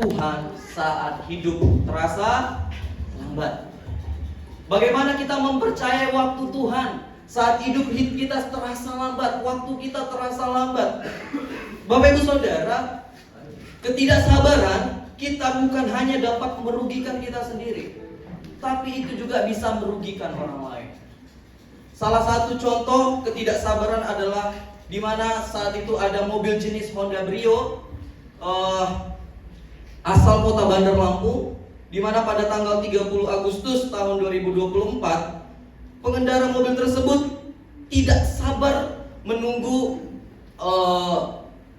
Tuhan saat hidup terasa lambat. Bagaimana kita mempercayai waktu Tuhan saat hidup kita terasa lambat, waktu kita terasa lambat. Bapak Ibu Saudara, ketidaksabaran kita bukan hanya dapat merugikan kita sendiri, tapi itu juga bisa merugikan orang lain. Salah satu contoh ketidaksabaran adalah di mana saat itu ada mobil jenis Honda Brio asal kota Bandar Lampung, di mana pada tanggal 30 Agustus tahun 2024 pengendara mobil tersebut tidak sabar menunggu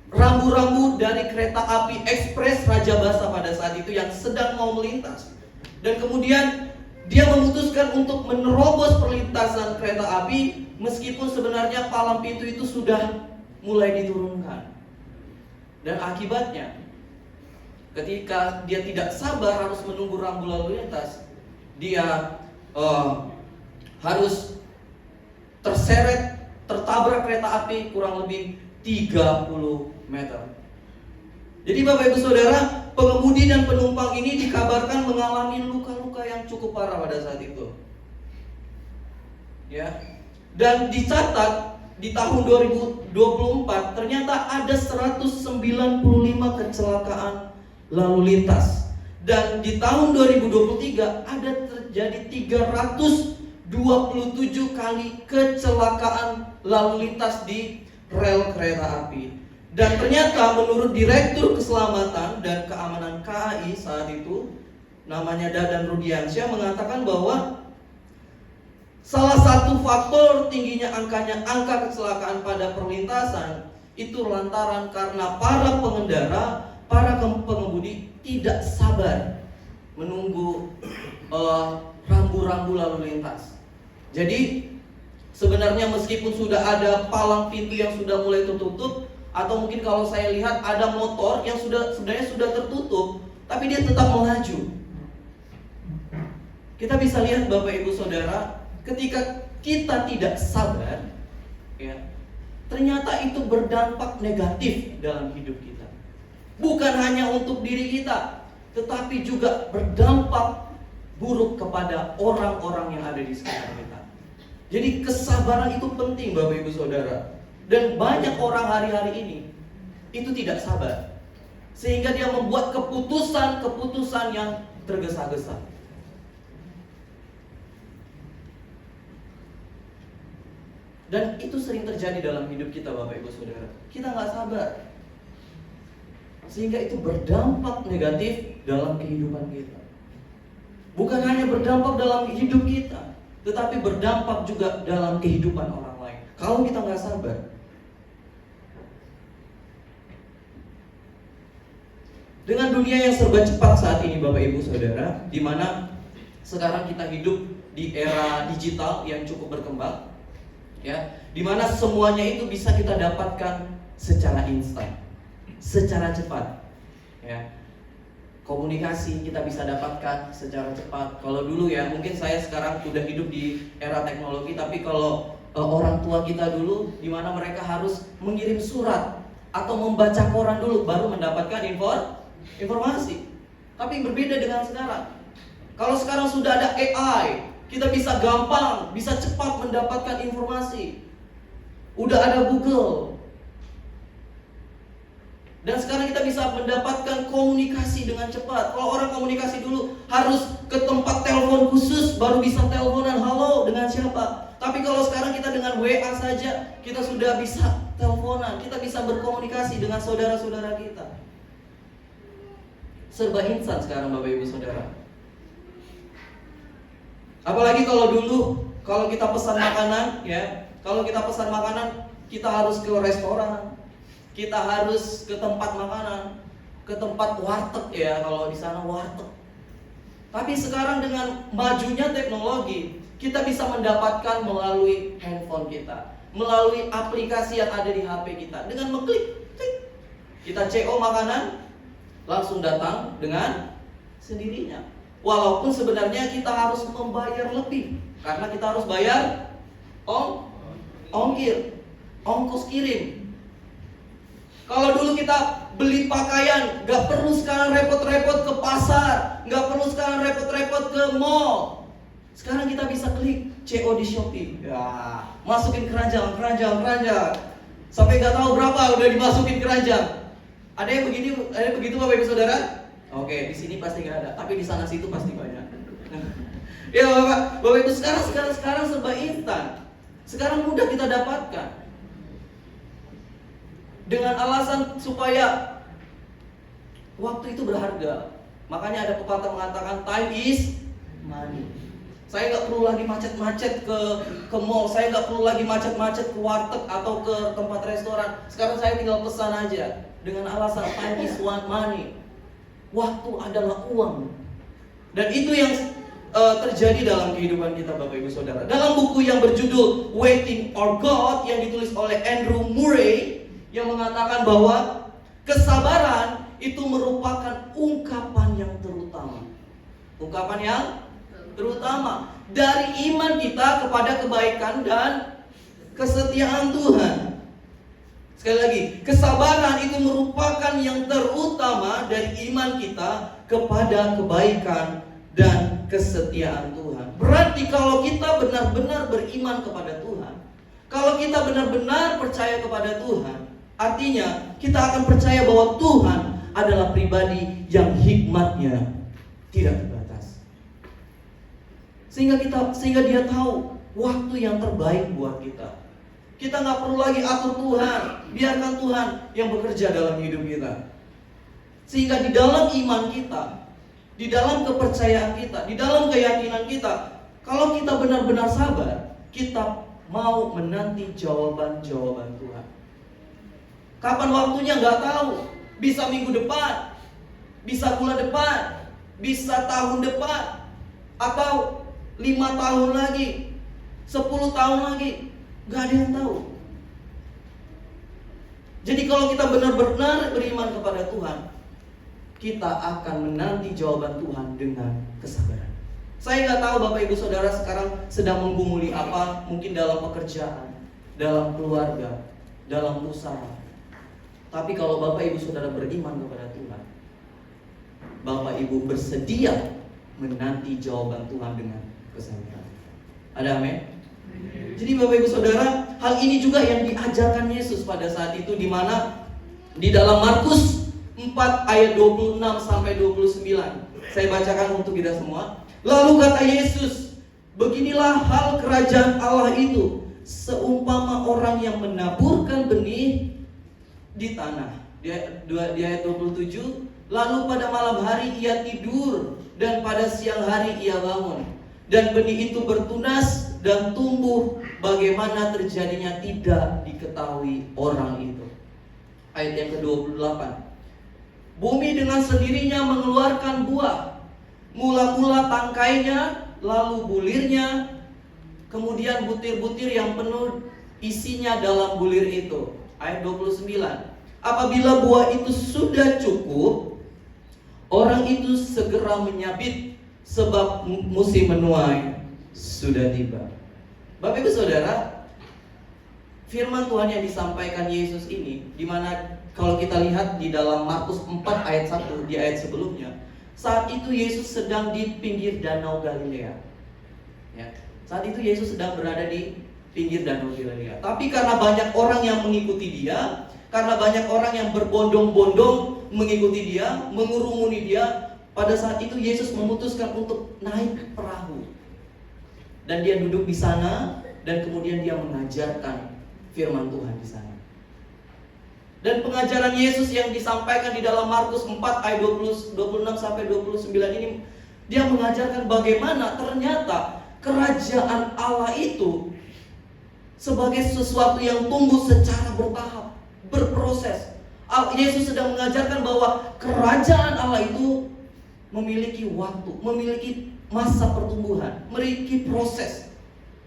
rambu-rambu dari kereta api ekspres Raja Basa pada saat itu yang sedang mau melintas. Dan kemudian dia memutuskan untuk menerobos perlintasan kereta api meskipun sebenarnya palang pintu itu sudah mulai diturunkan. Dan akibatnya, ketika dia tidak sabar harus menunggu rambu lalu lintas, dia harus terseret, tertabrak kereta api kurang lebih 30 meter. Jadi Bapak Ibu Saudara, pengemudi dan penumpang ini dikabarkan mengalami luka-luka yang cukup parah pada saat itu. Ya. Dan dicatat di tahun 2024 ternyata ada 195 kecelakaan lalu lintas. Dan di tahun 2023 ada terjadi 327 kali kecelakaan lalu lintas di rel kereta api. Dan ternyata menurut Direktur Keselamatan dan Keamanan KAI saat itu, namanya Dadan Rudiansyah, mengatakan bahwa salah satu faktor tingginya angka kecelakaan pada perlintasan itu lantaran karena para pengendara, para pengemudi tidak sabar menunggu rambu-rambu lalu lintas. Jadi sebenarnya meskipun sudah ada palang pintu yang sudah mulai tertutup, atau mungkin kalau saya lihat ada motor yang sebenarnya sudah tertutup, tapi dia tetap melaju. Kita bisa lihat Bapak Ibu Saudara, ketika kita tidak sabar, ya, ternyata itu berdampak negatif dalam hidup kita. Bukan hanya untuk diri kita, tetapi juga berdampak buruk kepada orang-orang yang ada di sekitar kita. Jadi kesabaran itu penting Bapak Ibu Saudara. Dan banyak orang hari-hari ini itu tidak sabar, sehingga dia membuat keputusan yang tergesa-gesa. Dan itu sering terjadi dalam hidup kita Bapak Ibu Saudara. Kita nggak sabar, sehingga itu berdampak negatif dalam kehidupan kita. Bukan hanya berdampak dalam hidup kita, tetapi berdampak juga dalam kehidupan orang lain. Kalau kita nggak sabar, dengan dunia yang serba cepat saat ini Bapak Ibu Saudara, di mana sekarang kita hidup di era digital yang cukup berkembang, ya, di mana semuanya itu bisa kita dapatkan secara instan, secara cepat, ya. Komunikasi kita bisa dapatkan secara cepat. Kalau dulu ya, mungkin saya sekarang sudah hidup di era teknologi, tapi kalau orang tua kita dulu, di mana mereka harus mengirim surat atau membaca koran dulu baru mendapatkan informasi. Tapi berbeda dengan sekarang. Kalau sekarang sudah ada AI, kita bisa gampang, bisa cepat mendapatkan informasi. Udah ada Google. Dan sekarang kita bisa mendapatkan komunikasi dengan cepat. Kalau orang komunikasi dulu harus ke tempat telepon khusus baru bisa teleponan, halo dengan siapa. Tapi kalau sekarang kita dengan WA saja kita sudah bisa teleponan, kita bisa berkomunikasi dengan saudara-saudara kita. Serba instan sekarang Bapak Ibu Saudara. Apalagi kalau dulu kalau kita pesan makanan, ya, kalau kita pesan makanan kita harus ke restoran, kita harus ke tempat makanan, ke tempat warteg, ya, kalau di sana warteg. Tapi sekarang dengan majunya teknologi, kita bisa mendapatkan melalui handphone kita, melalui aplikasi yang ada di HP kita. Dengan mengklik, klik, kita CO makanan, langsung datang dengan sendirinya. Walaupun sebenarnya kita harus membayar lebih, karena kita harus bayar ongkir, ongkos kirim. Kalau dulu kita beli pakaian, gak perlu sekarang repot-repot ke pasar, gak perlu sekarang repot-repot ke mall. Sekarang kita bisa klik CO di Shopee, ya, masukin keranjang. Sampai gak tahu berapa udah dimasukin keranjang. Ada yang begitu Bapak Ibu Saudara? Oke, di sini pasti gak ada, tapi di sana situ pasti banyak. Ya Bapak Ibu, sekarang serba instan. Sekarang mudah kita dapatkan. Dengan alasan supaya waktu itu berharga. Makanya ada pepatah mengatakan time is money. Saya nggak perlu lagi macet-macet ke mall. Saya nggak perlu lagi macet-macet ke warteg atau ke tempat restoran. Sekarang saya tinggal pesan aja. Dengan alasan time is money. Waktu adalah uang. Dan itu yang terjadi dalam kehidupan kita Bapak Ibu Saudara. Dalam buku yang berjudul Waiting for God yang ditulis oleh Andrew Murray, yang mengatakan bahwa kesabaran itu merupakan ungkapan yang terutama. Ungkapan yang terutama dari iman kita kepada kebaikan dan kesetiaan Tuhan. Sekali lagi, kesabaran itu merupakan yang terutama dari iman kita kepada kebaikan dan kesetiaan Tuhan. Berarti kalau kita benar-benar beriman kepada Tuhan, kalau kita benar-benar percaya kepada Tuhan, artinya kita akan percaya bahwa Tuhan adalah pribadi yang hikmatnya tidak terbatas. Sehingga dia tahu waktu yang terbaik buat kita. Kita nggak perlu lagi atur Tuhan, biarkan Tuhan yang bekerja dalam hidup kita. Sehingga di dalam iman kita, di dalam kepercayaan kita, di dalam keyakinan kita, kalau kita benar-benar sabar, kita mau menanti jawaban-jawaban Tuhan. Kapan waktunya nggak tahu. Bisa minggu depan, bisa bulan depan, bisa tahun depan, atau 5 tahun lagi, 10 tahun lagi, nggak ada yang tahu. Jadi kalau kita benar-benar beriman kepada Tuhan, kita akan menanti jawaban Tuhan dengan kesabaran. Saya nggak tahu Bapak Ibu Saudara sekarang sedang menggumuli apa, mungkin dalam pekerjaan, dalam keluarga, dalam usaha. Tapi kalau Bapak Ibu Saudara beriman kepada Tuhan, Bapak Ibu bersedia menanti jawaban Tuhan dengan kesabaran. Ada amin? Jadi Bapak Ibu Saudara, hal ini juga yang diajarkan Yesus pada saat itu, di mana di dalam Markus 4 ayat 26 sampai 29. Saya bacakan untuk kita semua. Lalu kata Yesus, beginilah hal kerajaan Allah itu, seumpama orang yang menaburkan benih di tanah. Di ayat 27, lalu pada malam hari ia tidur, dan pada siang hari ia bangun, dan benih itu bertunas dan tumbuh, bagaimana terjadinya tidak diketahui orang itu. Ayat yang ke-28, bumi dengan sendirinya mengeluarkan buah, mula-mula tangkainya, lalu bulirnya, kemudian butir-butir yang penuh isinya dalam bulir itu. Ayat 29, apabila buah itu sudah cukup, orang itu segera menyabit, sebab musim menuai sudah tiba. Bapak Ibu Saudara, firman Tuhan yang disampaikan Yesus ini, dimana kalau kita lihat di dalam Markus 4 ayat 1, di ayat sebelumnya, saat itu Yesus sedang di pinggir danau Galilea. Ya, saat itu Yesus sedang berada di pinggir danau Galilea. Tapi karena banyak orang yang mengikuti dia, karena banyak orang yang berbondong-bondong mengikuti dia, mengurumuni dia, pada saat itu Yesus memutuskan untuk naik ke perahu. Dan dia duduk di sana, dan kemudian dia mengajarkan firman Tuhan di sana. Dan pengajaran Yesus yang disampaikan di dalam Markus 4 ayat 26 sampai 29 ini, dia mengajarkan bagaimana ternyata kerajaan Allah itu sebagai sesuatu yang tumbuh secara bertahap, berproses. Yesus sedang mengajarkan bahwa kerajaan Allah itu memiliki waktu, memiliki masa pertumbuhan, memiliki proses,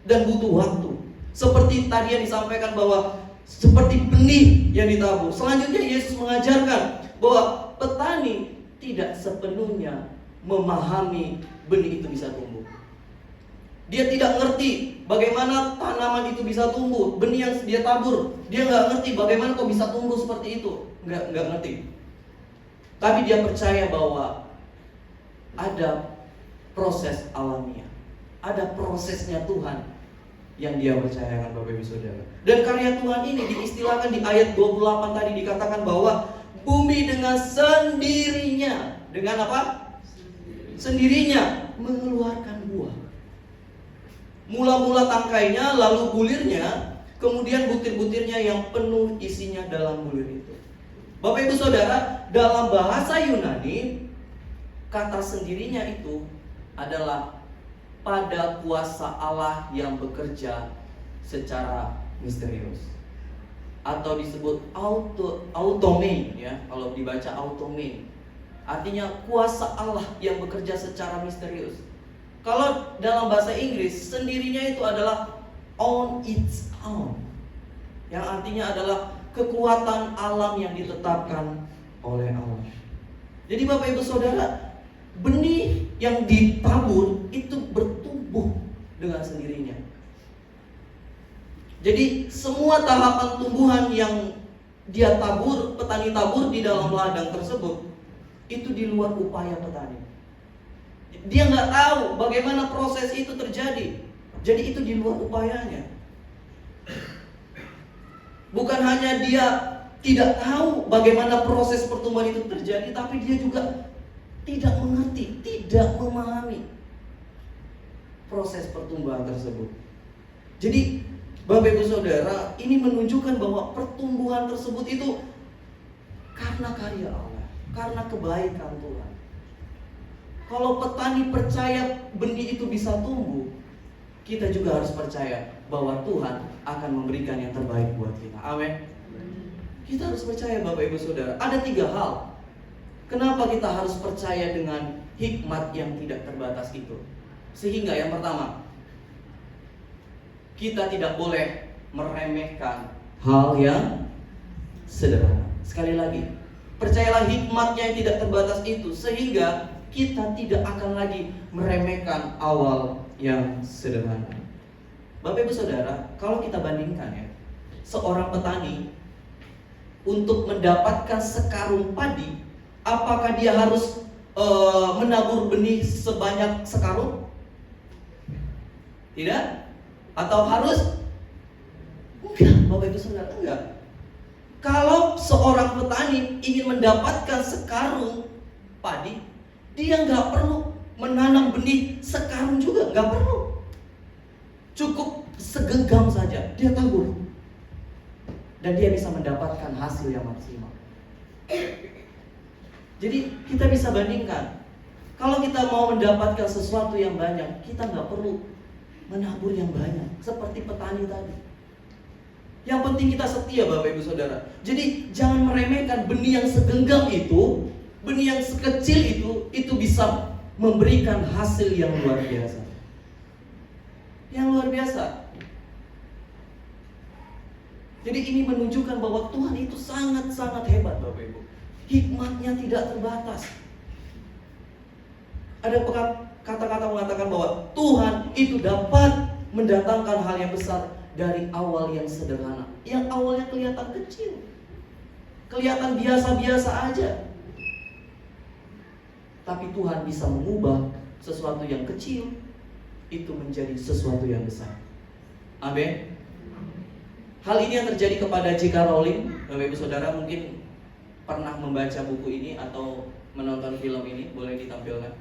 dan butuh waktu. Seperti tadi yang disampaikan bahwa seperti benih yang ditabur. Selanjutnya Yesus mengajarkan bahwa petani tidak sepenuhnya memahami benih itu bisa tumbuh. Dia tidak ngerti bagaimana tanaman itu bisa tumbuh. Benih yang dia tabur, dia nggak ngerti bagaimana kok bisa tumbuh seperti itu. Nggak ngerti. Tapi dia percaya bahwa ada proses alamiah, ada prosesnya Tuhan yang dia percayakan, Bapak Ibu Saudara. Dan karya Tuhan ini diistilahkan di ayat 28 tadi, dikatakan bahwa bumi dengan sendirinya, dengan apa? Sendirinya mengeluarkan buah. Mula-mula tangkainya, lalu bulirnya, kemudian butir-butirnya yang penuh isinya dalam bulir itu. Bapak Ibu Saudara, dalam bahasa Yunani, kata sendirinya itu adalah pada kuasa Allah yang bekerja secara misterius, atau disebut autome, ya, kalau dibaca autome, artinya kuasa Allah yang bekerja secara misterius. Kalau dalam bahasa Inggris, sendirinya itu adalah on its own, yang artinya adalah kekuatan alam yang ditetapkan oleh Allah. Jadi Bapak Ibu Saudara, benih yang ditabur itu bertumbuh dengan sendirinya. Jadi semua tahapan tumbuhan yang dia tabur, petani tabur di dalam ladang tersebut, itu di luar upaya petani. Dia nggak tahu bagaimana proses itu terjadi. Jadi itu di luar upayanya. Bukan hanya dia tidak tahu bagaimana proses pertumbuhan itu terjadi, tapi dia juga tidak mengerti, tidak memahami proses pertumbuhan tersebut. Jadi Bapak Ibu Saudara, ini menunjukkan bahwa pertumbuhan tersebut itu karena karya Allah, karena kebaikan Tuhan. Kalau petani percaya benih itu bisa tumbuh, kita juga harus percaya bahwa Tuhan akan memberikan yang terbaik buat kita. Amin. Kita harus percaya Bapak Ibu Saudara. Ada 3 hal kenapa kita harus percaya dengan hikmat yang tidak terbatas itu. Sehingga yang pertama, kita tidak boleh meremehkan hal yang sederhana. Sekali lagi, percayalah hikmatnya yang tidak terbatas itu, sehingga kita tidak akan lagi meremehkan awal yang sederhana. Bapak Ibu Saudara, kalau kita bandingkan ya, seorang petani untuk mendapatkan sekarung padi, apakah dia harus menabur benih sebanyak sekarung? Tidak? Atau harus? Enggak, Bapak Ibu Saudara, enggak. Kalau seorang petani ingin mendapatkan sekarung padi, dia nggak perlu menanam benih sekarung juga, nggak perlu. Cukup segenggam saja, dia tabur. Dan dia bisa mendapatkan hasil yang maksimal. Jadi kita bisa bandingkan, kalau kita mau mendapatkan sesuatu yang banyak, kita nggak perlu menabur yang banyak seperti petani tadi. Yang penting kita setia Bapak Ibu Saudara. Jadi jangan meremehkan benih yang segenggam itu, benih yang sekecil itu bisa memberikan hasil yang luar biasa. Yang luar biasa. Jadi ini menunjukkan bahwa Tuhan itu sangat-sangat hebat Bapak Ibu. Hikmatnya tidak terbatas. Ada kata-kata mengatakan bahwa Tuhan itu dapat mendatangkan hal yang besar dari awal yang sederhana, yang awalnya kelihatan kecil, kelihatan biasa-biasa aja. Tapi Tuhan bisa mengubah sesuatu yang kecil itu menjadi sesuatu yang besar. Amin. Hal ini yang terjadi kepada J.K. Rowling. Bapak Ibu Saudara mungkin pernah membaca buku ini atau menonton film ini, boleh ditampilkan.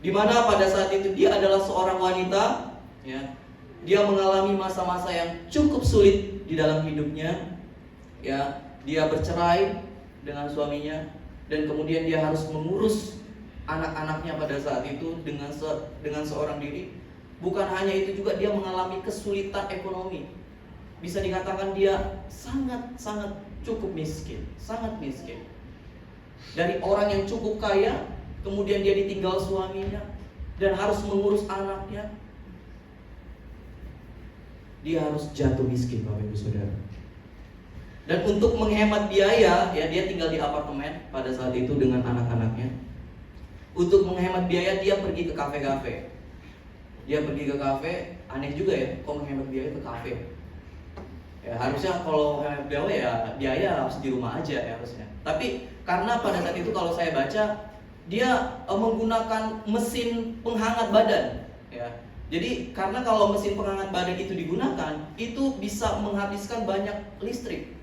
Di mana pada saat itu dia adalah seorang wanita, ya. Dia mengalami masa-masa yang cukup sulit di dalam hidupnya, ya. Dia bercerai dengan suaminya, dan kemudian dia harus mengurus anak-anaknya pada saat itu dengan seorang diri. Bukan hanya itu, juga dia mengalami kesulitan ekonomi. Bisa dikatakan dia sangat-sangat cukup miskin, sangat miskin. Dari orang yang cukup kaya, kemudian dia ditinggal suaminya dan harus mengurus anaknya. Dia harus jatuh miskin Bapak Ibu Saudara. Dan untuk menghemat biaya, ya, dia tinggal di apartemen pada saat itu dengan anak-anaknya. Untuk menghemat biaya dia pergi ke kafe-kafe. dia pergi ke kafe, aneh juga ya, kok menghemat biaya ke kafe. Ya harusnya kalau hemat biaya harus di rumah aja ya harusnya. Tapi karena pada saat itu kalau saya baca dia menggunakan mesin penghangat badan, ya. Jadi karena kalau mesin penghangat badan itu digunakan, itu bisa menghabiskan banyak listrik.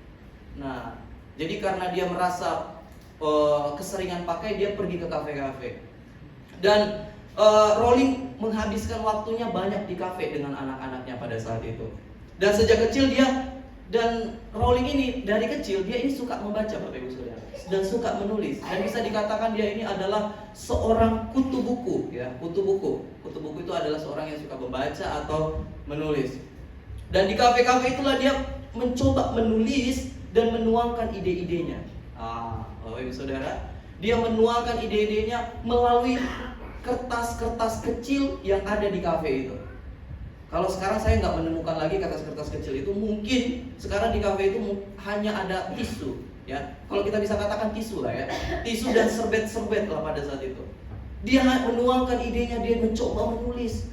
Nah, jadi karena dia merasa keseringan pakai, dia pergi ke kafe-kafe. Dan Rowling menghabiskan waktunya banyak di kafe dengan anak-anaknya pada saat itu. Dan sejak kecil dan Rowling ini dari kecil dia ini suka membaca, Bapak Ibu Saudara, dan suka menulis, dan bisa dikatakan dia ini adalah seorang kutu buku, ya, kutu buku. Kutu buku itu adalah seorang yang suka membaca atau menulis. Dan di kafe-kafe itulah dia mencoba menulis dan menuangkan ide-idenya. Bapak Ibu Saudara, dia menuangkan ide-idenya melalui kertas-kertas kecil yang ada di kafe itu. Kalau sekarang saya nggak menemukan lagi kertas-kertas kecil itu, mungkin sekarang di kafe itu hanya ada tisu, ya. Kalau kita bisa katakan tisu lah ya, tisu dan serbet-serbet lah pada saat itu. Dia menuangkan idenya, dia mencoba menulis,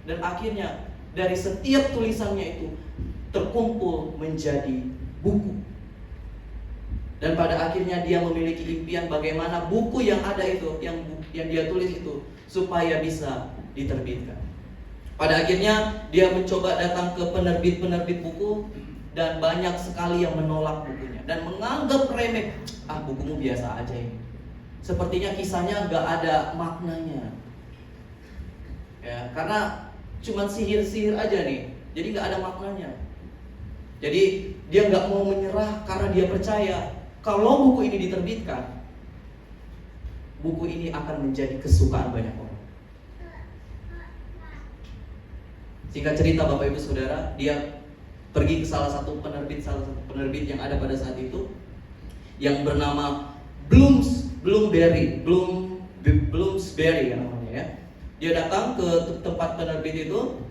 dan akhirnya dari setiap tulisannya itu terkumpul menjadi buku. Dan pada akhirnya dia memiliki impian bagaimana buku yang ada itu, yang dia tulis itu supaya bisa diterbitkan. Pada akhirnya dia mencoba datang ke penerbit-penerbit buku, dan banyak sekali yang menolak bukunya dan menganggap remeh. Bukumu biasa aja ini. Sepertinya kisahnya nggak ada maknanya. Ya, karena cuma sihir-sihir aja nih. Jadi nggak ada maknanya. Jadi dia nggak mau menyerah karena dia percaya kalau buku ini diterbitkan, buku ini akan menjadi kesukaan banyak orang. Singkat cerita Bapak Ibu Saudara, dia pergi ke salah satu penerbit yang ada pada saat itu, yang bernama Bloomsbury ya namanya ya. Dia datang ke tempat penerbit itu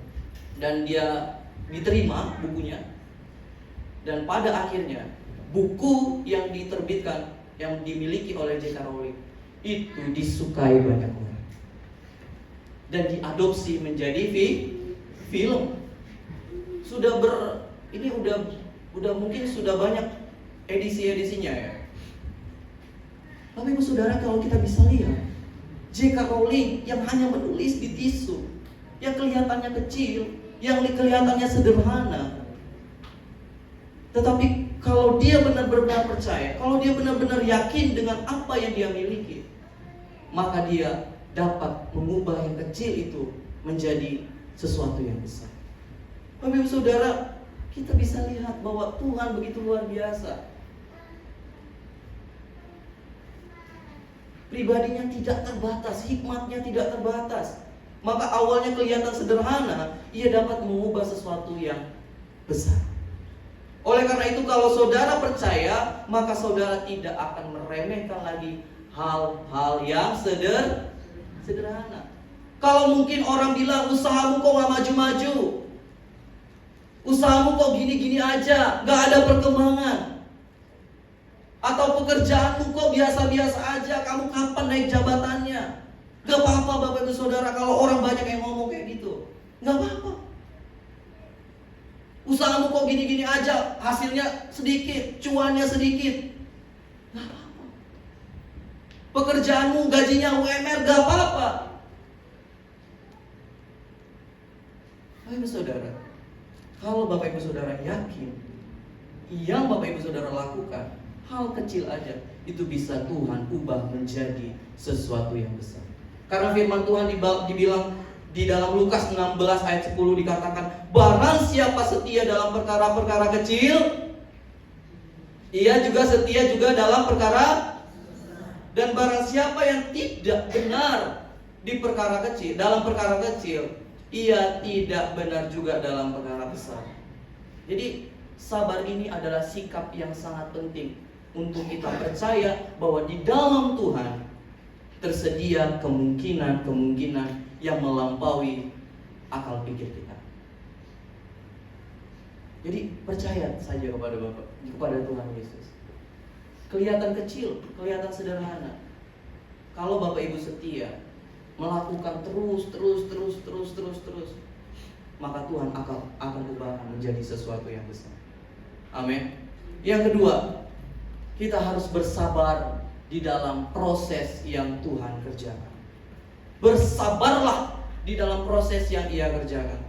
dan dia diterima bukunya. Dan pada akhirnya buku yang diterbitkan yang dimiliki oleh J.K. Rowling itu disukai banyak orang dan diadopsi menjadi film. Ini udah mungkin sudah banyak edisi-edisinya ya. Tapi Ibu Saudara, kalau kita bisa lihat J.K. Rowling yang hanya menulis di tisu, yang kelihatannya kecil, yang kelihatannya sederhana, tetapi kalau dia benar-benar percaya, kalau dia benar-benar yakin dengan apa yang dia miliki, maka dia dapat mengubah yang kecil itu menjadi sesuatu yang besar. Bapak Ibu Saudara, kita bisa lihat bahwa Tuhan begitu luar biasa. Pribadinya tidak terbatas, hikmatnya tidak terbatas. Maka awalnya kelihatan sederhana, ia dapat mengubah sesuatu yang besar. Oleh karena itu kalau saudara percaya, maka saudara tidak akan meremehkan lagi hal-hal yang sederhana. Kalau mungkin orang bilang usahamu kok gak maju-maju, usahamu kok gini-gini aja, gak ada perkembangan, atau pekerjaanmu kok biasa-biasa aja, kamu kapan naik jabatannya? Gak apa-apa Bapak Ibu Saudara kalau orang banyak yang ngomong kayak gitu, gak apa-apa. Usahamu kok gini-gini aja, hasilnya sedikit, cuannya sedikit, gak apa-apa. Pekerjaanmu gajinya UMR, gak apa-apa. Bapak Ibu Saudara, kalau Bapak Ibu Saudara yakin yang Bapak Ibu Saudara lakukan, hal kecil aja itu bisa Tuhan ubah menjadi sesuatu yang besar. Karena firman Tuhan dibilang di dalam Lukas 16 ayat 10 dikatakan, barang siapa setia dalam perkara-perkara kecil, ia juga setia juga dalam perkara, dan barang siapa yang tidak benar di perkara kecil, dalam perkara kecil, ia tidak benar juga dalam perkara besar. Jadi sabar ini adalah sikap yang sangat penting untuk kita percaya bahwa di dalam Tuhan tersedia kemungkinan-kemungkinan yang melampaui akal pikir kita. Jadi percaya saja kepada Tuhan Yesus. Kelihatan kecil, kelihatan sederhana. Kalau Bapak Ibu setia, melakukan terus, maka Tuhan akan ubahkan menjadi sesuatu yang besar. Amin. Yang kedua, kita harus bersabar di dalam proses yang Tuhan kerjakan. Bersabarlah di dalam proses yang Ia kerjakan.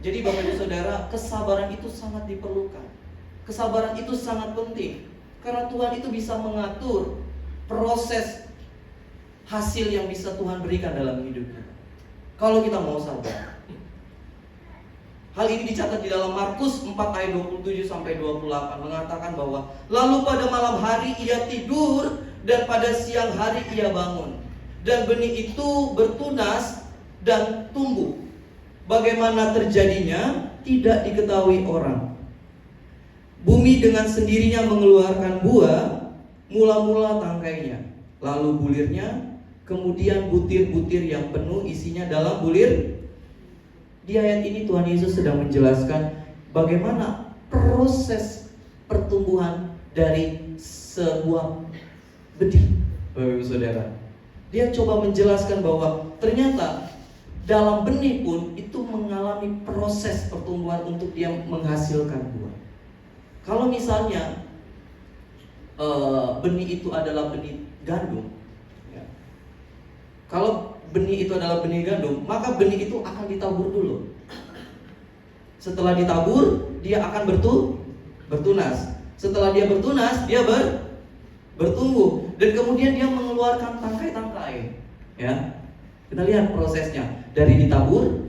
Jadi Bapak Ibu Saudara, kesabaran itu sangat diperlukan. Kesabaran itu sangat penting, karena Tuhan itu bisa mengatur proses hasil yang bisa Tuhan berikan dalam hidup kita, kalau kita mau sabar. Hal ini dicatat di dalam Markus 4 ayat 27 sampai 28, mengatakan bahwa lalu pada malam hari ia tidur dan pada siang hari ia bangun, dan benih itu bertunas dan tumbuh. Bagaimana terjadinya tidak diketahui orang. Bumi dengan sendirinya mengeluarkan buah, mula-mula tangkainya, lalu bulirnya, kemudian butir-butir yang penuh isinya dalam bulir. Di ayat ini Tuhan Yesus sedang menjelaskan bagaimana proses pertumbuhan dari sebuah benih, Bapak Ibu Saudara. Dia coba menjelaskan bahwa ternyata dalam benih pun itu mengalami proses pertumbuhan untuk dia menghasilkan buah. Kalau misalnya benih itu adalah benih gandum, ya. Kalau benih itu adalah benih gandum, maka benih itu akan ditabur dulu. Setelah ditabur, dia akan bertunas. Setelah dia bertunas, dia bertumbuh, dan kemudian dia mengeluarkan tangkai-tangkai. Ya, kita lihat prosesnya dari ditabur,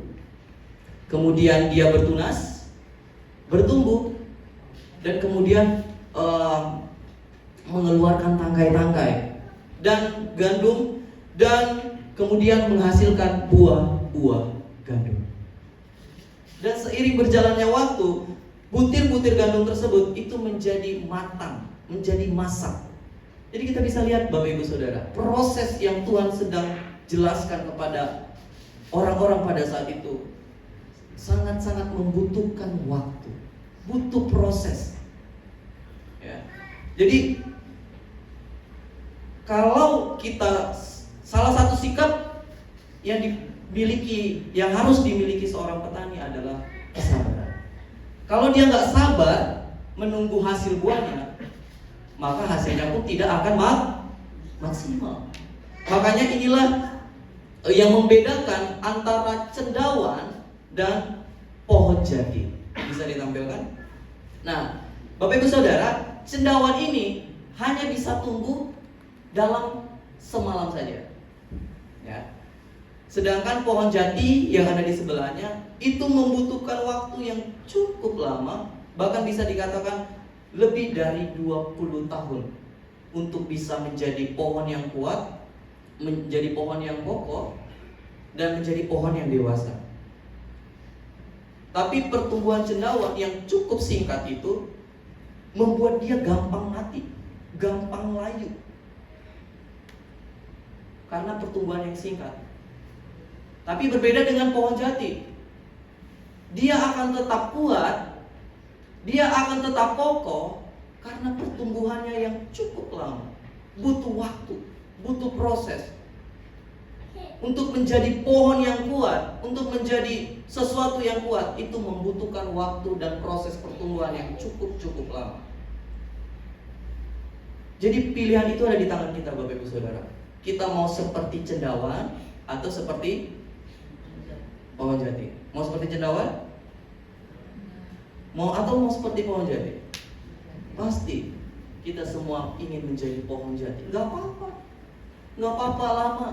kemudian dia bertunas, bertumbuh, dan kemudian mengeluarkan tangkai-tangkai dan gandum, dan kemudian menghasilkan buah-buah gandum. Dan seiring berjalannya waktu, butir-butir gandum tersebut itu menjadi matang, menjadi masak. Jadi kita bisa lihat Bapak Ibu Saudara, proses yang Tuhan sedang jelaskan kepada orang-orang pada saat itu sangat-sangat membutuhkan waktu, butuh proses. Ya. Jadi kalau kita, salah satu sikap yang dimiliki, yang harus dimiliki seorang petani adalah kesabaran. Kalau dia nggak sabar menunggu hasil buahnya, maka hasilnya pun tidak akan maksimal. Makanya inilah yang membedakan antara cendawan dan pohon jati. Bisa ditampilkan? Nah, Bapak Ibu Saudara, cendawan ini hanya bisa tumbuh dalam semalam saja. Ya. Sedangkan pohon jati yang ada di sebelahnya itu membutuhkan waktu yang cukup lama, bahkan bisa dikatakan lebih dari 20 tahun untuk bisa menjadi pohon yang kuat, menjadi pohon yang kokoh, dan menjadi pohon yang dewasa. Tapi pertumbuhan cendawan yang cukup singkat itu membuat dia gampang mati, gampang layu, karena pertumbuhan yang singkat. Tapi berbeda dengan pohon jati, dia akan tetap kuat, dia akan tetap kokoh, karena pertumbuhannya yang cukup lama. Butuh waktu, butuh proses. Untuk menjadi pohon yang kuat, untuk menjadi sesuatu yang kuat, itu membutuhkan waktu dan proses pertumbuhan yang cukup lama. Jadi pilihan itu ada di tangan kita Bapak Ibu Saudara. Kita mau seperti cendawan atau seperti pohon jati? Mau seperti cendawan? Mau seperti pohon jati? Pasti kita semua ingin menjadi pohon jati. Gak apa-apa lama,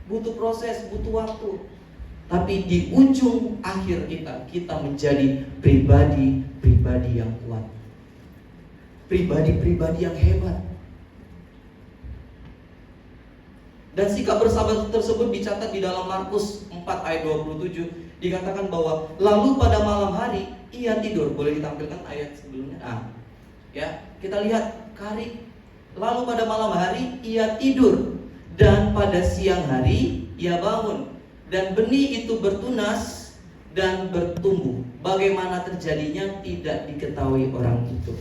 butuh proses, butuh waktu. Tapi di ujung akhir kita menjadi pribadi yang kuat, pribadi yang hebat. Dan sikap bersabar tersebut dicatat di dalam Markus 4 ayat 27. Dikatakan bahwa lalu pada malam hari ia tidur. Boleh ditampilkan ayat sebelumnya? Ya, kita lihat kari. Lalu pada malam hari ia tidur, dan pada siang hari ia bangun, dan benih itu bertunas dan bertumbuh. Bagaimana terjadinya tidak diketahui orang itu.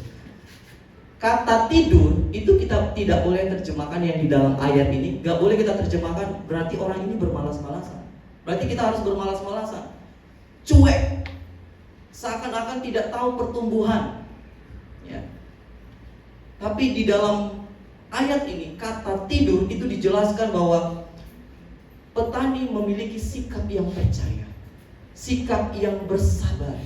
kata tidur itu kita tidak boleh terjemahkan yang di dalam ayat ini. Gak boleh kita terjemahkan berarti orang ini bermalas-malasan. Berarti kita harus bermalas-malasan, cuek, seakan-akan tidak tahu pertumbuhan, ya. Tapi di dalam ayat ini kata tidur itu dijelaskan bahwa petani memiliki sikap yang percaya, sikap yang bersabar.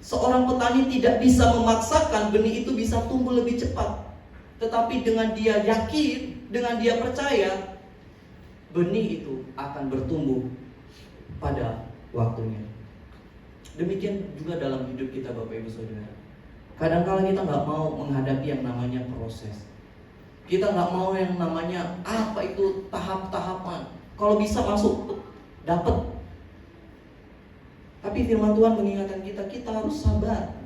Seorang petani tidak bisa memaksakan benih itu bisa tumbuh lebih cepat. Tetapi dengan dia yakin, dengan dia percaya, benih itu akan bertumbuh pada waktunya. Demikian juga dalam hidup kita Bapak Ibu Saudara. Kadang-kala kita nggak mau menghadapi yang namanya proses. Kita nggak mau yang namanya apa itu tahap-tahapan. Kalau bisa masuk, dapat. Tapi firman Tuhan mengingatkan kita harus sabar,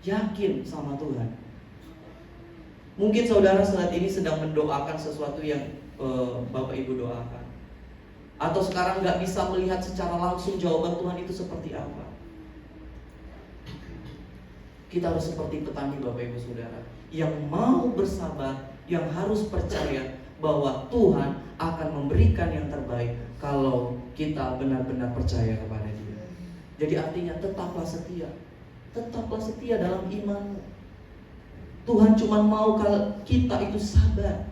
yakin sama Tuhan. Mungkin saudara saat ini sedang mendoakan sesuatu yang Bapak Ibu doakan, atau sekarang nggak bisa melihat secara langsung jawaban Tuhan itu seperti apa. Kita harus seperti petani Bapak Ibu Saudara, yang mau bersabar, yang harus percaya bahwa Tuhan akan memberikan yang terbaik kalau kita benar-benar percaya kepada Dia. Jadi artinya tetaplah setia dalam imanmu. Tuhan cuma mau kalau kita itu sabar,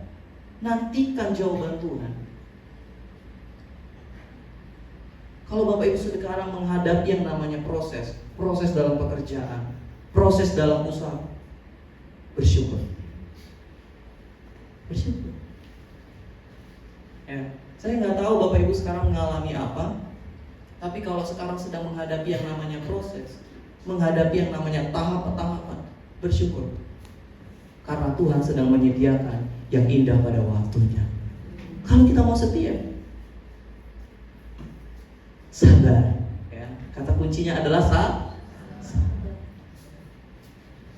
nantikan jawaban Tuhan. Kalau Bapak Ibu sekarang menghadapi yang namanya proses dalam pekerjaan, proses dalam usaha, bersyukur. Ya, saya nggak tahu Bapak Ibu sekarang mengalami apa, tapi kalau sekarang sedang menghadapi yang namanya proses, menghadapi yang namanya tahap-tahapan, bersyukur. Karena Tuhan sedang menyediakan yang indah pada waktunya. Kalau kita mau setia, sabar, ya. Kata kuncinya adalah sabar.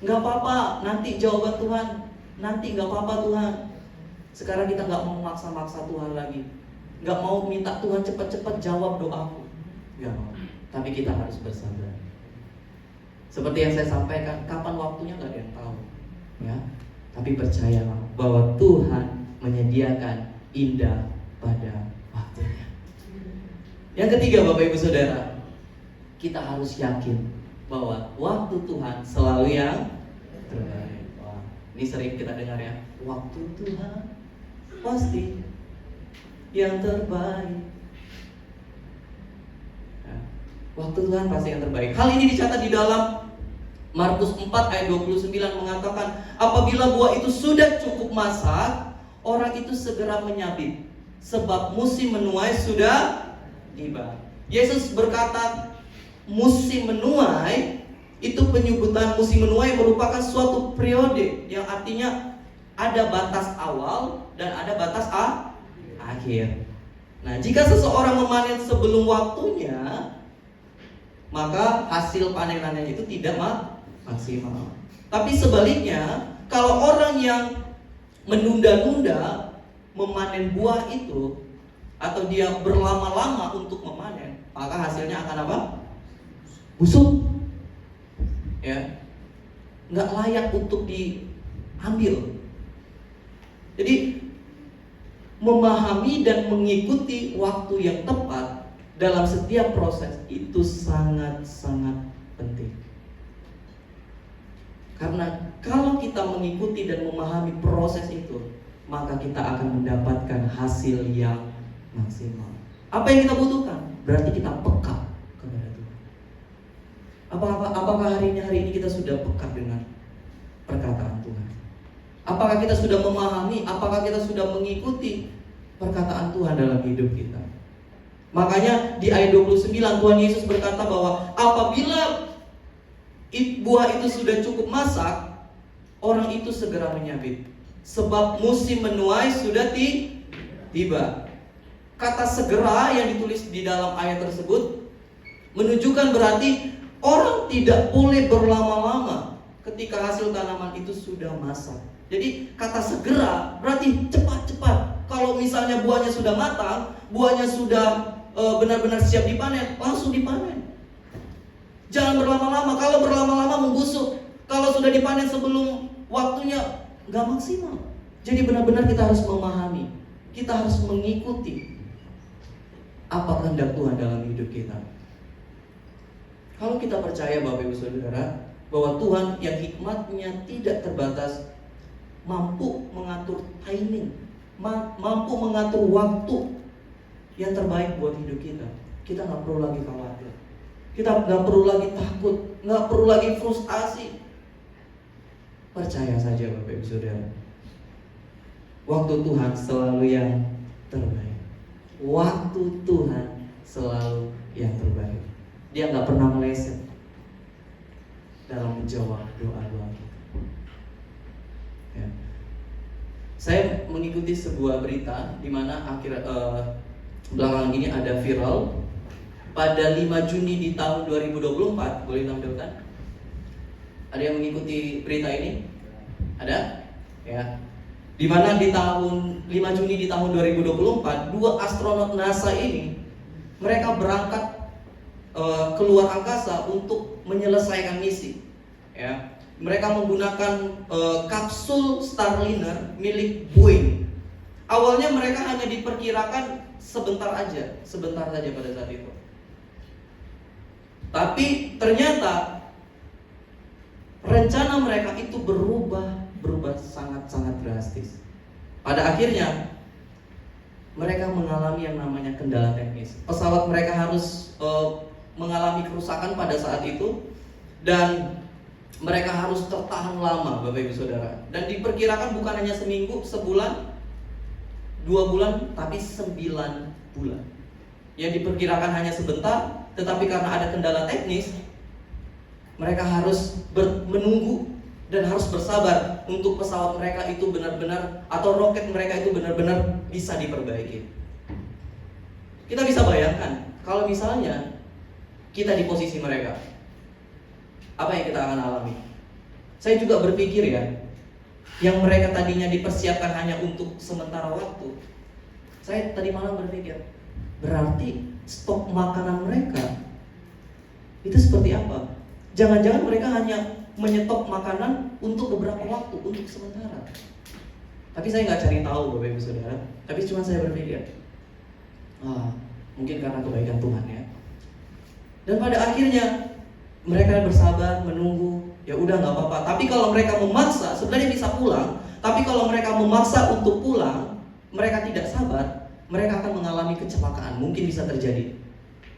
Nggak apa-apa, nanti jawaban Tuhan. Nanti nggak apa-apa Tuhan. Sekarang kita nggak mau maksa-maksa Tuhan lagi, nggak mau minta Tuhan cepat-cepat jawab doaku. Nggak mau. Tapi kita harus bersabar. Seperti yang saya sampaikan, kapan waktunya nggak ada yang tahu, ya. Tapi percayalah bahwa Tuhan menyediakan indah pada waktunya. Yang ketiga Bapak Ibu Saudara, kita harus yakin bahwa waktu Tuhan selalu yang terbaik. Wah, ini sering kita dengar ya, waktu Tuhan pasti yang terbaik. Ya, waktu Tuhan pasti yang terbaik. Hal ini dicatat di dalam Markus 4 ayat 29 mengatakan, apabila buah itu sudah cukup masak, orang itu segera menyabit, sebab musim menuai sudah tiba. Yesus berkata, musim menuai itu, penyebutan musim menuai merupakan suatu periode yang artinya ada batas awal dan ada batas akhir. Nah, jika seseorang memanen sebelum waktunya, maka hasil panenannya itu tidak maksimal. Tapi sebaliknya, kalau orang yang menunda-nunda memanen buah itu, atau dia berlama-lama untuk memanen, maka hasilnya akan apa? Busuk, ya, nggak layak untuk diambil. Jadi memahami dan mengikuti waktu yang tepat dalam setiap proses itu sangat-sangat penting. Karena kalau kita mengikuti dan memahami proses itu, maka kita akan mendapatkan hasil yang maksimal. Apa yang kita butuhkan? Berarti kita peka kepada Tuhan. Apakah hari ini kita sudah peka dengan perkataan Tuhan? Apakah kita sudah memahami? Apakah kita sudah mengikuti perkataan Tuhan dalam hidup kita? Makanya di ayat 29 Tuhan Yesus berkata bahwa apabila buah itu sudah cukup masak, orang itu segera menyabit, sebab musim menuai sudah tiba. Kata segera yang ditulis di dalam ayat tersebut menunjukkan berarti orang tidak boleh berlama-lama ketika hasil tanaman itu sudah masak. Jadi kata segera berarti cepat-cepat. Kalau misalnya buahnya sudah matang, buahnya sudah benar-benar siap dipanen, langsung dipanen. Jangan berlama-lama. Kalau berlama-lama membusuk. Kalau kalau sudah dipanen sebelum waktunya, nggak maksimal. Jadi benar-benar kita harus memahami, kita harus mengikuti apa kehendak Tuhan dalam hidup kita. Kalau kita percaya Bapak Ibu Saudara bahwa Tuhan yang hikmatnya tidak terbatas mampu mengatur timing, mampu mengatur waktu yang terbaik buat hidup kita, kita nggak perlu lagi khawatir, kita nggak perlu lagi takut, nggak perlu lagi frustasi. Percaya saja Bapak Ibu Saudara, waktu Tuhan selalu yang terbaik. Waktu Tuhan selalu yang terbaik. Dia nggak pernah meleset dalam menjawab doa-doa kita. Ya. Saya mengikuti sebuah berita di mana belakangan ini ada viral pada 5 Juni di tahun 2024. Boleh tampilkan? Ada yang mengikuti berita ini? Ada? Ya. Di mana di tahun 5 Juni di tahun 2024, 2 astronot NASA ini mereka berangkat keluar angkasa untuk menyelesaikan misi. Ya. Mereka menggunakan kapsul Starliner milik Boeing. Awalnya mereka hanya diperkirakan sebentar saja pada saat itu. Tapi ternyata rencana mereka itu berubah sangat-sangat drastis. Pada akhirnya mereka mengalami yang namanya kendala teknis. Pesawat mereka harus mengalami kerusakan pada saat itu, dan mereka harus tertahan lama Bapak Ibu Saudara. Dan diperkirakan bukan hanya seminggu, sebulan, 2 bulan, tapi 9 bulan. Yang diperkirakan hanya sebentar, tetapi karena ada kendala teknis, mereka harus menunggu dan harus bersabar untuk pesawat mereka itu benar-benar, atau roket mereka itu benar-benar bisa diperbaiki. Kita bisa bayangkan kalau misalnya kita di posisi mereka, apa yang kita akan alami? Saya juga berpikir ya, yang mereka tadinya dipersiapkan hanya untuk sementara waktu. Saya tadi malam berpikir, berarti stok makanan mereka itu seperti apa? Jangan-jangan mereka hanya menyetok makanan untuk beberapa waktu, untuk sementara. Tapi saya nggak cari tahu Bapak Ibu Saudara. Tapi cuma saya berpikir, mungkin karena kebaikan Tuhan ya. Dan pada akhirnya mereka bersabar menunggu, ya udah nggak apa-apa. Tapi kalau mereka memaksa, sebenarnya bisa pulang. Tapi kalau mereka memaksa untuk pulang, mereka tidak sabar, mereka akan mengalami kecelakaan. Mungkin bisa terjadi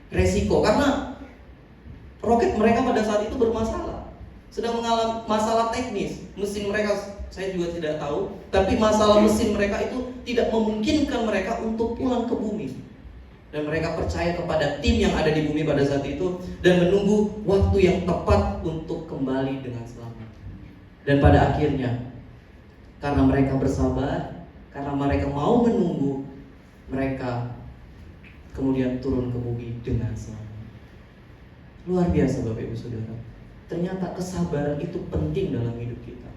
resiko karena roket mereka pada saat itu bermasalah, sedang mengalami masalah teknis. Mesin mereka saya juga tidak tahu, tapi masalah mesin mereka itu tidak memungkinkan mereka untuk pulang ke bumi. Dan mereka percaya kepada tim yang ada di bumi pada saat itu dan menunggu waktu yang tepat untuk kembali dengan selamat. Dan pada akhirnya, karena mereka bersabar, karena mereka mau menunggu, mereka kemudian turun ke bumi dengan selamat. Luar biasa Bapak Ibu Saudara. Ternyata kesabaran itu penting dalam hidup kita.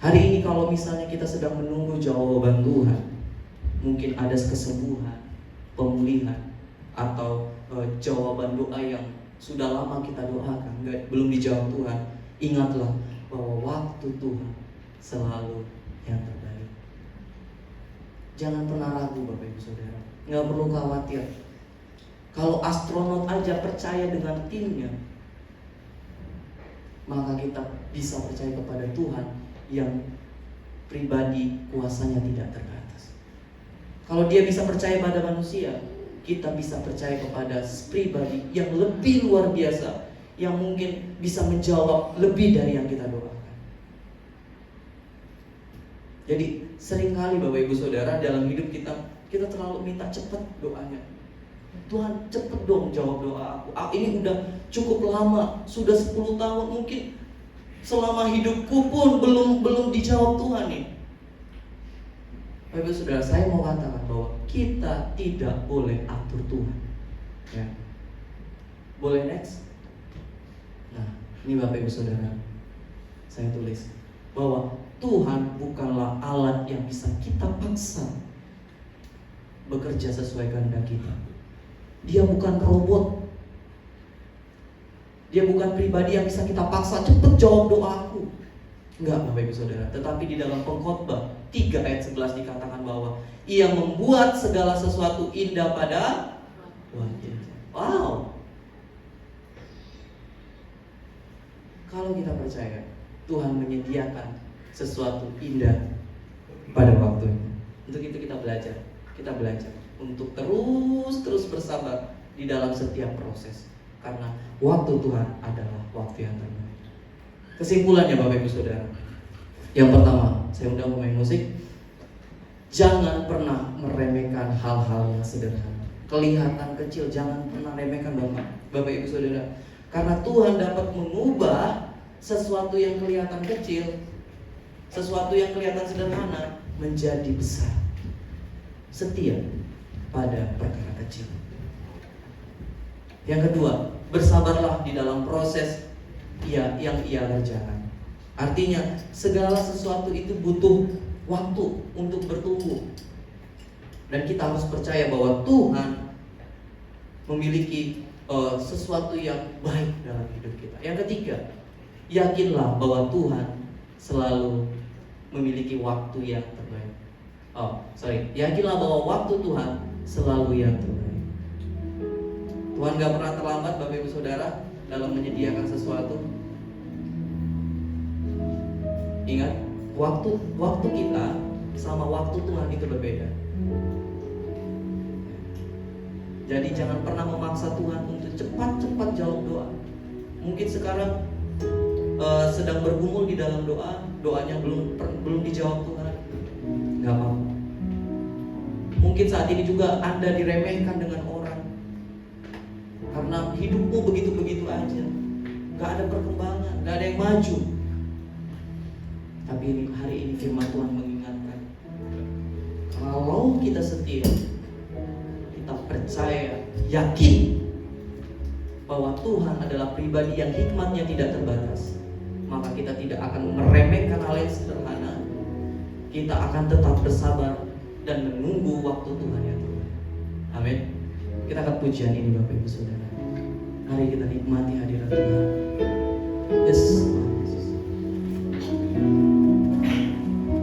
Hari ini kalau misalnya kita sedang menunggu jawaban Tuhan, mungkin ada kesembuhan, pemulihan, atau jawaban doa yang sudah lama kita doakan, belum dijawab Tuhan. Ingatlah bahwa waktu Tuhan selalu yang terbaik. Jangan pernah ragu Bapak Ibu Saudara. Nggak perlu khawatir. Kalau astronot aja percaya dengan timnya, maka kita bisa percaya kepada Tuhan yang pribadi kuasanya tidak terbatas. Kalau dia bisa percaya pada manusia, kita bisa percaya kepada pribadi yang lebih luar biasa, yang mungkin bisa menjawab lebih dari yang kita doakan. Jadi seringkali Bapak Ibu Saudara dalam hidup kita terlalu minta cepat doanya. Tuhan cepet dong jawab doa aku. Ini udah cukup lama, sudah 10 tahun, mungkin selama hidupku pun belum dijawab Tuhan nih. Bapak Saudara, saya mau katakan bahwa kita tidak boleh atur Tuhan. Ya. Boleh next? Nah, ini Bapak Ibu Saudara, saya tulis bahwa Tuhan bukanlah alat yang bisa kita paksa bekerja sesuai kehendak kita. Dia bukan robot. Dia bukan pribadi yang bisa kita paksa, cepet jawab doaku. Enggak, Bapak Ibu Saudara. Tetapi di dalam Pengkhotbah 3 ayat 11 dikatakan bahwa Ia membuat segala sesuatu indah pada waktunya. Wow. Kalau kita percaya Tuhan menyediakan sesuatu indah pada waktunya. Untuk itu kita belajar untuk terus bersabar di dalam setiap proses. Karena waktu Tuhan adalah waktu yang terbaik. Kesimpulannya Bapak Ibu Saudara, yang pertama, saya undang pemain musik. Jangan pernah meremehkan hal-hal yang sederhana. Kelihatan kecil, jangan pernah remehkan Bapak Ibu Saudara. Karena Tuhan dapat mengubah sesuatu yang kelihatan kecil, sesuatu yang kelihatan sederhana menjadi besar. Setia pada perkara kecil. Yang kedua, bersabarlah di dalam proses yang Ia kerjakan. Artinya segala sesuatu itu butuh waktu untuk bertumbuh. Dan kita harus percaya bahwa Tuhan memiliki sesuatu yang baik dalam hidup kita. Yang ketiga, yakinlah bahwa Tuhan selalu memiliki waktu yang terbaik. Yakinlah bahwa waktu Tuhan selalu yang terbaik. Tuhan gak pernah terlambat Bapak Ibu Saudara dalam menyediakan sesuatu. Ingat, waktu kita sama waktu Tuhan itu berbeda. Jadi jangan pernah memaksa Tuhan untuk cepat-cepat jawab doa. Mungkin sekarang sedang bergumul di dalam doanya belum dijawab Tuhan. Gak apa-apa. Mungkin saat ini juga Anda diremehkan dengan orang karena hidupmu begitu-begitu aja, gak ada perkembangan, gak ada yang maju. Tapi hari ini firman Tuhan mengingatkan, kalau kita setia, kita percaya, yakin bahwa Tuhan adalah pribadi yang hikmatnya tidak terbatas, maka kita tidak akan meremehkan hal yang sederhana. Kita akan tetap bersabar dan menunggu waktu Tuhan yang terbaik. Amin. Kita akan pujian ini Bapak Ibu Saudara. Mari kita nikmati hadirat Tuhan. Yes.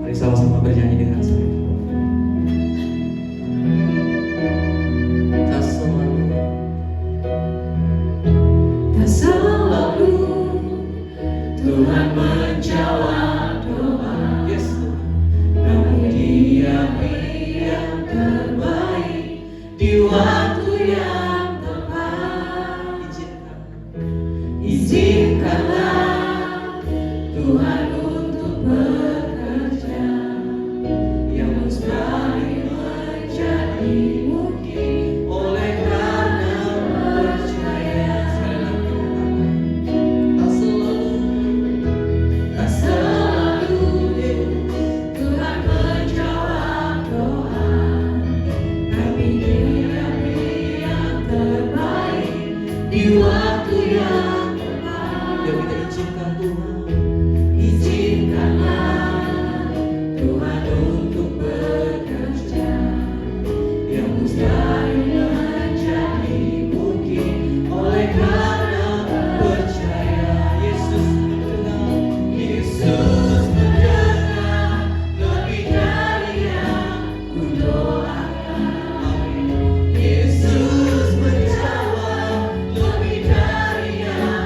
Mari sama-sama bernyanyi dengan saya. Tak selalu Tuhan menjawab doa. Yes. Namun Dia yang terbaik di waktu yang izinkanlah Tuhan untuk bekerja yang mustahil menjadi mungkin oleh karena percaya. Tak selalu Tuhan menjawab doa, tapi Dia yang terbaik di waktu yang izinkanlah Tuhan untuk bekerja yang mustahil menjadi mungkin oleh karena percaya. Yesus mendengar lebih dari yang kudoakan. Yesus menjawab lebih dari yang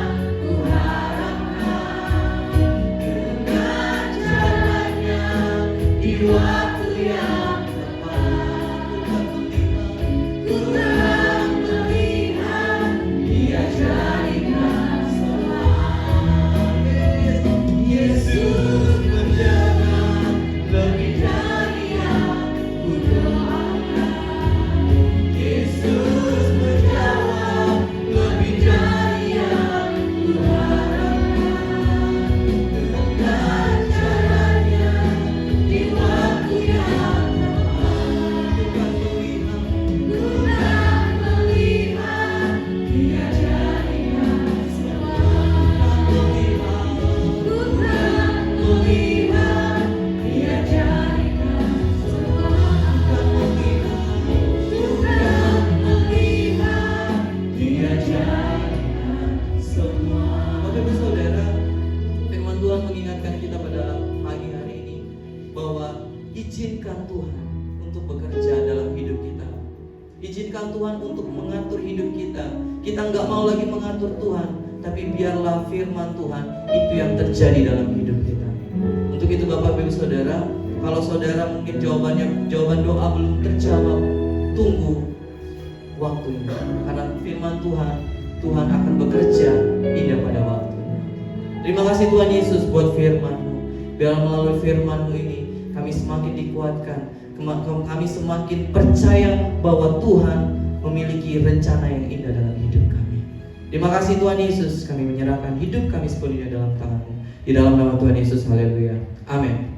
mengatur hidup kita. Kita nggak mau lagi mengatur Tuhan, tapi biarlah firman Tuhan itu yang terjadi dalam hidup kita. Untuk itu Bapak Ibu Saudara, kalau saudara mungkin jawaban doa belum terjawab, tunggu waktunya. Karena firman Tuhan akan bekerja indah pada waktu. Terima kasih Tuhan Yesus buat firman-Mu. Biar melalui firman-Mu ini kami semakin dikuatkan, kami semakin percaya bahwa Tuhan memiliki rencana yang indah dalam hidup kami. Terima kasih Tuhan Yesus, kami menyerahkan hidup kami sepenuhnya dalam tangan-Mu. Di dalam nama Tuhan Yesus, haleluya. Amin.